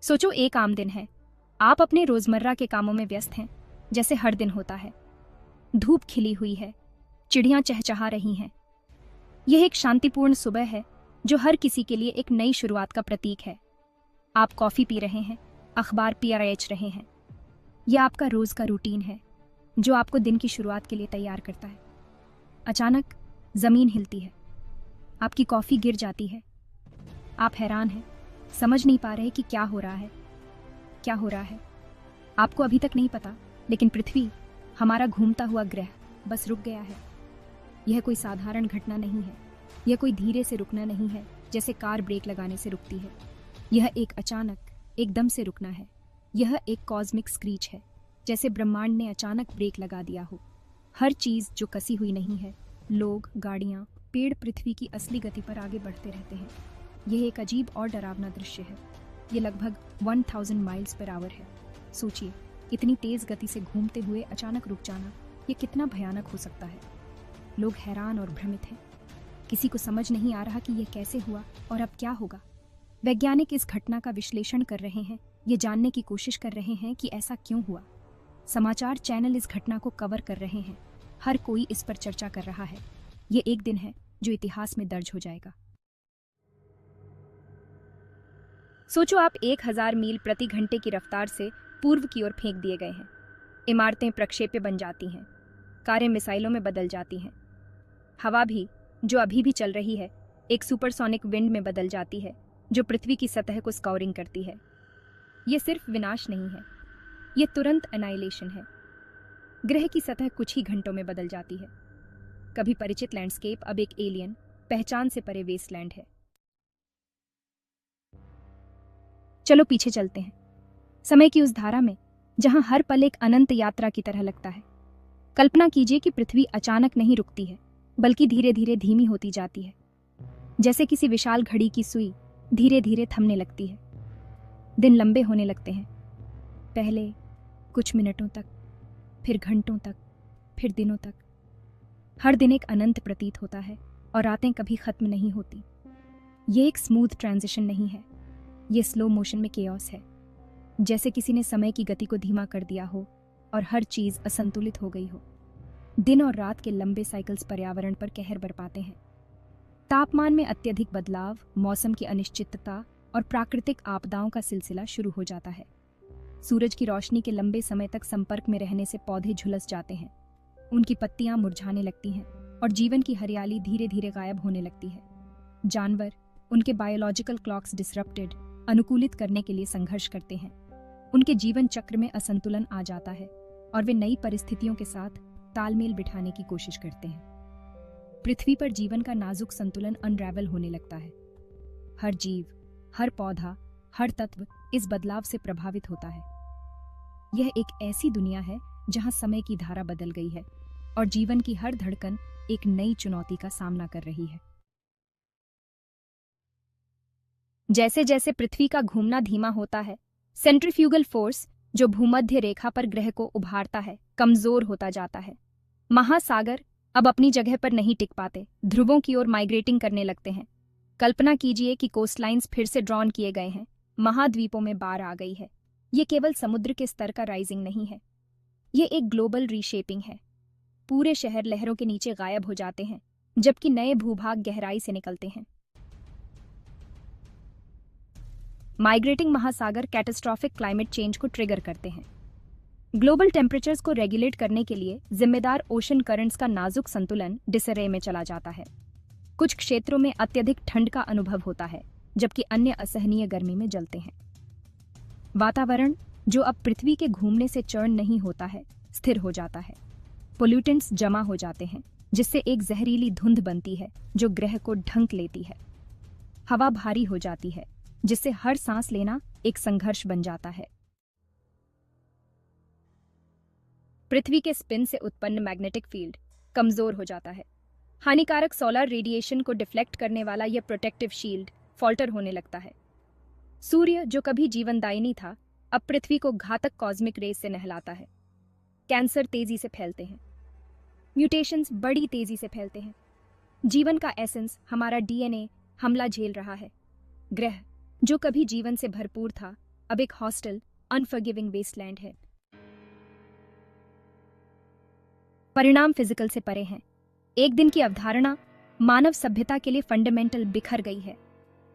सोचो एक आम दिन है। आप अपने रोजमर्रा के कामों में व्यस्त हैं, जैसे हर दिन होता है। धूप खिली हुई है, चिड़ियां चहचहा रही हैं। यह एक शांतिपूर्ण सुबह है जो हर किसी के लिए एक नई शुरुआत का प्रतीक है। आप कॉफी पी रहे हैं, अखबार पढ़ रहे हैं। यह आपका रोज का रूटीन है जो आपको दिन की शुरुआत के लिए तैयार करता है। अचानक जमीन हिलती है, आपकी कॉफी गिर जाती है। आप हैरान हैं, समझ नहीं पा रहे कि क्या हो रहा है। क्या हो रहा है आपको अभी तक नहीं पता, लेकिन पृथ्वी, हमारा घूमता हुआ ग्रह, बस रुक गया है। यह कोई साधारण घटना नहीं है। यह कोई धीरे से रुकना नहीं है जैसे कार ब्रेक लगाने से रुकती है। यह एक अचानक, एकदम से रुकना है। यह एक कॉस्मिक स्क्रीच है, जैसे ब्रह्मांड ने अचानक ब्रेक लगा दिया हो। हर चीज जो कसी हुई नहीं है, लोग, गाड़ियां, पेड़, पृथ्वी की असली गति पर आगे बढ़ते रहते हैं। यह एक अजीब और डरावना दृश्य है। यह लगभग 1000 माइल्स पर आवर है। सोचिए, इतनी तेज गति से घूमते हुए अचानक रुक जाना, यह कितना भयानक हो सकता है। लोग हैरान और भ्रमित हैं। किसी को समझ नहीं आ रहा कि यह कैसे हुआ और अब क्या होगा। वैज्ञानिक इस घटना का विश्लेषण कर रहे हैं, ये जानने की कोशिश कर रहे हैं कि ऐसा क्यों हुआ। समाचार चैनल इस घटना को कवर कर रहे हैं। हर कोई इस पर चर्चा कर रहा है। ये एक दिन है जो इतिहास में दर्ज हो जाएगा। सोचो आप 1000 मील प्रति घंटे की रफ्तार से पूर्व की ओर फेंक दिए गए हैं। इमारतें प्रक्षेप्य बन जाती हैं, कारें मिसाइलों में बदल जाती हैं। हवा भी, जो अभी भी चल रही है, एक सुपरसोनिक विंड में बदल जाती है जो पृथ्वी की सतह को स्काउरिंग करती है। यह सिर्फ विनाश नहीं है, यह तुरंत एनाइलेशन है। ग्रह की सतह कुछ ही घंटों में बदल जाती है। कभी परिचित लैंडस्केप अब एक एलियन, पहचान से परे वेस्टलैंड है। चलो पीछे चलते हैं, समय की उस धारा में जहां हर पल एक अनंत यात्रा की तरह लगता है। कल्पना कीजिए कि पृथ्वी अचानक नहीं रुकती है, बल्कि धीरे धीरे धीमी होती जाती है, जैसे किसी विशाल घड़ी की सुई धीरे धीरे थमने लगती है। दिन लंबे होने लगते हैं, पहले कुछ मिनटों तक, फिर घंटों तक, फिर दिनों तक। हर दिन एक अनंत प्रतीत होता है और रातें कभी खत्म नहीं होती। ये एक स्मूथ ट्रांजिशन नहीं है, ये स्लो मोशन में केओस है, जैसे किसी ने समय की गति को धीमा कर दिया हो और हर चीज असंतुलित हो गई हो। दिन और रात के लंबे साइकिल्स पर्यावरण पर कहर बरपाते हैं। तापमान में अत्यधिक बदलाव, मौसम की अनिश्चितता और प्राकृतिक आपदाओं का सिलसिला शुरू हो जाता है। सूरज की रोशनी के लंबे समय तक संपर्क में रहने से पौधे झुलस जाते हैं, उनकी पत्तियां मुरझाने लगती हैं और जीवन की हरियाली धीरे धीरे गायब होने लगती है। जानवर, उनके बायोलॉजिकल क्लॉक्स डिसरप्टेड, अनुकूलित करने के लिए संघर्ष करते हैं। उनके जीवन चक्र में असंतुलन आ जाता है और वे नई परिस्थितियों के साथ तालमेल बिठाने की कोशिश करते हैं। पृथ्वी पर जीवन का नाजुक संतुलन अनरैवल होने लगता है। हर जीव, हर पौधा, हर तत्व इस बदलाव से प्रभावित होता है। यह एक ऐसी दुनिया है जहां समय की धारा बदल गई है और जीवन की हर धड़कन एक नई चुनौती का सामना कर रही है। जैसे जैसे पृथ्वी का घूमना धीमा होता है, सेंट्रीफ्यूगल फोर्स, जो भूमध्य रेखा पर ग्रह को उभारता है, कमजोर होता जाता है। महासागर अब अपनी जगह पर नहीं टिक पाते, ध्रुवों की ओर माइग्रेटिंग करने लगते हैं। कल्पना कीजिए कि कोस्टलाइंस फिर से ड्रॉन किए गए हैं, महाद्वीपों में बाढ़ आ गई है। ये केवल समुद्र के स्तर का राइजिंग नहीं है, ये एक ग्लोबल रीशेपिंग है। पूरे शहर लहरों के नीचे गायब हो जाते हैं, जबकि नए भूभाग गहराई से निकलते हैं। माइग्रेटिंग महासागर कैटास्ट्रॉफिक क्लाइमेट चेंज को ट्रिगर करते हैं। ग्लोबल टेम्परेचर्स को रेगुलेट करने के लिए जिम्मेदार ओशन करंट्स का नाजुक संतुलन डिसरे में चला जाता है। कुछ क्षेत्रों में अत्यधिक ठंड का अनुभव होता है, जबकि अन्य असहनीय गर्मी में जलते हैं। वातावरण, जो अब पृथ्वी के घूमने से चर्ण नहीं होता है, स्थिर हो जाता है। पोल्यूटेंट्स जमा हो जाते हैं, जिससे एक जहरीली धुंध बनती है जो ग्रह को ढंक लेती है। हवा भारी हो जाती है, जिससे हर सांस लेना एक संघर्ष बन जाता है। पृथ्वी के स्पिन से उत्पन्न मैग्नेटिक फील्ड कमजोर हो जाता है। हानिकारक सोलर रेडिएशन को डिफ्लेक्ट करने वाला यह प्रोटेक्टिव शील्ड फॉल्टर होने लगता है। सूर्य, जो कभी जीवनदायिनी था, अब पृथ्वी को घातक कॉस्मिक रेज से नहलाता है। कैंसर तेजी से फैलते हैं, म्यूटेशंस बड़ी तेजी से फैलते हैं। जीवन का एसेंस, हमारा डीएनए, हमला झेल रहा है। ग्रह, जो कभी जीवन से भरपूर था, अब एक हॉस्टल, अनफॉरगिविंग वेस्टलैंड है। परिणाम फिजिकल से परे हैं। एक दिन की अवधारणा मानव सभ्यता के लिए फंडामेंटल बिखर गई है।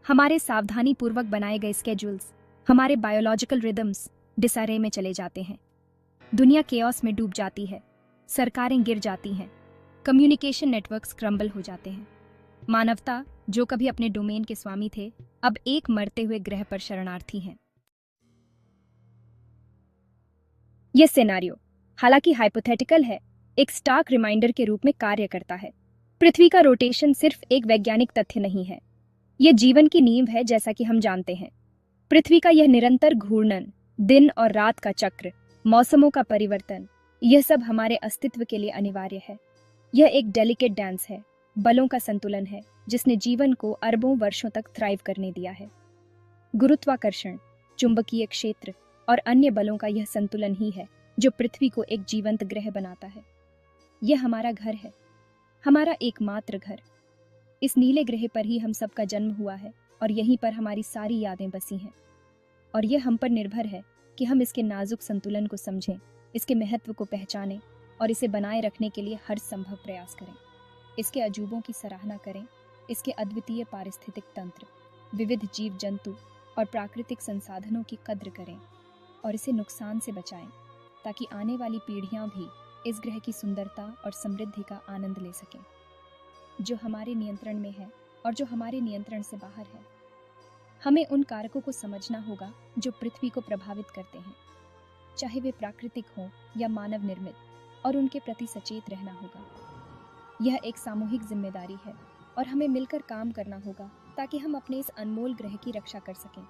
हमारे सावधानी पूर्वक बनाए गए स्केड्यूल्स, हमारे बायोलॉजिकल रिदम्स डिसअरे में चले जाते हैं। दुनिया केओस में डूब जाती है, सरकारें गिर जाती हैं, कम्युनिकेशन नेटवर्क्स क्रम्बल हो जाते हैं। मानवता, जो कभी अपने डोमेन के स्वामी थे, अब एक मरते हुए ग्रह पर शरणार्थी हैं। यह सिनेरियो, हालांकि हाइपोथेटिकल है, एक स्टार्क रिमाइंडर के रूप में कार्य करता है। पृथ्वी का रोटेशन सिर्फ एक वैज्ञानिक तथ्य नहीं है, यह जीवन की नींव है। जैसा कि हम जानते हैं, पृथ्वी का यह निरंतर घूर्णन, दिन और रात का चक्र, मौसमों का परिवर्तन, यह सब हमारे अस्तित्व के लिए अनिवार्य है। यह एक डेलिकेट डांस है, बलों का संतुलन है, जिसने जीवन को अरबों वर्षों तक थ्राइव करने दिया है। गुरुत्वाकर्षण, चुंबकीय क्षेत्र और अन्य बलों का यह संतुलन ही है जो पृथ्वी को एक जीवंत ग्रह बनाता है। यह हमारा घर है, हमारा एकमात्र घर। इस नीले ग्रह पर ही हम सबका जन्म हुआ है और यहीं पर हमारी सारी यादें बसी हैं। और यह हम पर निर्भर है कि हम इसके नाजुक संतुलन को समझें, इसके महत्व को पहचानें और इसे बनाए रखने के लिए हर संभव प्रयास करें। इसके अजूबों की सराहना करें, इसके अद्वितीय पारिस्थितिक तंत्र, विविध जीव जंतु और प्राकृतिक संसाधनों की कद्र करें और इसे नुकसान से बचाएं, ताकि आने वाली पीढ़ियां भी इस ग्रह की सुंदरता और समृद्धि का आनंद ले सकें, जो हमारे नियंत्रण में है और जो हमारे नियंत्रण से बाहर है। हमें उन कारकों को समझना होगा जो पृथ्वी को प्रभावित करते हैं, चाहे वे प्राकृतिक हों या मानव निर्मित, और उनके प्रति सचेत रहना होगा। यह एक सामूहिक जिम्मेदारी है और हमें मिलकर काम करना होगा ताकि हम अपने इस अनमोल ग्रह की रक्षा कर सकें।